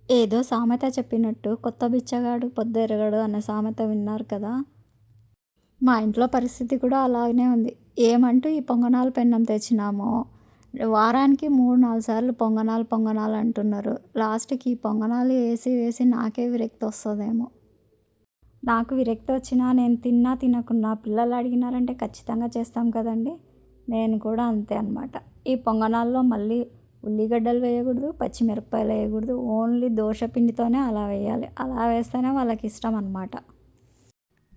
ఏదో సామెత చెప్పినట్టు కొత్త బిచ్చగాడు పొద్దెరగడు అన్న సామెత విన్నారు కదా! మా ఇంట్లో పరిస్థితి కూడా అలాగనే ఉంది. ఏమంటూ ఈ పొంగనాలు పెన్నం తెచ్చినామో, వారానికి 3, 4 సార్లు పొంగనాలు, పొంగనాలు అంటున్నారు. లాస్ట్‌కి ఈ పొంగనాలు వేసి, వేసి నాకే విరక్తొస్తదేమో! నాకు విరక్తొచ్చినా నేను తిన్నా, తినకున్నా పిల్లలు అడిగినారంటే ఖచ్చితంగా చేస్తాం కదండీ! నేను కూడా అంతే అనమాట. ఈ పొంగనాల్లో మళ్ళీ ఉల్లిగడ్డలు వేయకూడదు, పచ్చిమిరపకాయలు వేయకూడదు. ఓన్లీ దోస పిండితోనే అలా వేయాలి. అలా వేస్తేనే వాళ్ళకిష్టం అనమాట.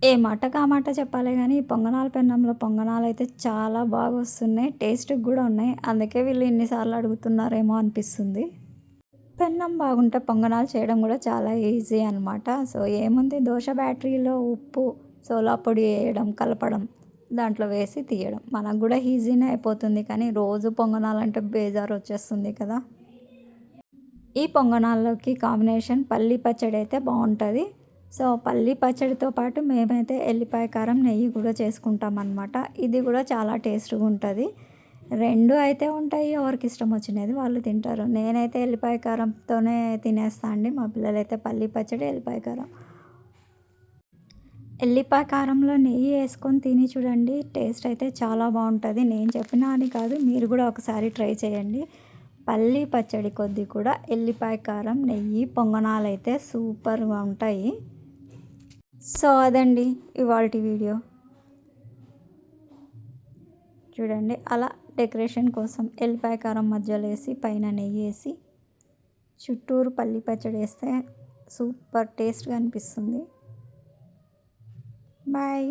ఏ మాటకి ఆ మాట చెప్పాలే గానీ, ఈ పొంగనాల పెన్నంలో పొంగనాలైతే చాలా బాగా వస్తున్నాయి. టేస్ట్‌గా గూడా ఉన్నాయి. అందుకే వీళ్ళు ఇన్ని సార్లు అడుగుతున్నారేమో అనిపిస్తుంది. పెన్నం బాగుంటే పొంగనాలు చేయడం గూడా చాలా ఈజీ అనమాట. సో, ఏముంది దోస బ్యాటరీలో ఉప్పు, సోలా పొడి ఏయడం, కలపడం, దాంట్లో వేసి తీయడం. మనకు గూడా ఈజీనే అయిపోతుంది. కానీ రోజు పొంగనాలంటే బేజారొచ్చేస్తుంది కదా! ఈ పొంగనాల్లోకి కాంబినేషన్ పల్లీ పచ్చడైతే బావుంటది. సో, పల్లీ పచ్చడితో పాటు మేమైతే ఎల్లిపాయ కారం, నెయ్యి కూడా చేసుకుంటామనమాట. ఇది గూడా చాలా టేస్ట్‌గుంటది. 2 అయితే ఉంటాయి. ఎవరికిష్టం వచ్చినది వాళ్ళు తింటారు. నేనైతే ఎల్లిపాయ కారంతోనే తినేస్తా అండి. మా పిల్లలైతే పల్లీ పచ్చడి, ఎల్లిపాయ కారం. ఎల్లిపాయ కారంలో నెయ్యి యేసుకొని తిని చూడండి. టేస్ట్ అయితే చాలా బావుంటది. నేను చెప్పినా అని కాదు. మీరు గూడా ఒకసారి ట్రై చేయండి. పల్లీ పచ్చడి కొద్దీ కూడా ఎల్లిపాయ కారం, నెయ్యి, పొంగనాలైతే సూపర్‌గా ఉంటాయి. సో, అదండి ఇవాల్టి వీడియో. చూడండి అలా డెకరేషన్ కోసం ఎల్లిపాయ కారం మధ్యలో ఏసి, పైన నెయ్యేసి, చుట్టూరు పల్లీ పచ్చడేస్తే సూపర్ టేస్ట్‌గా అనిపిస్తుంది. బాయ్.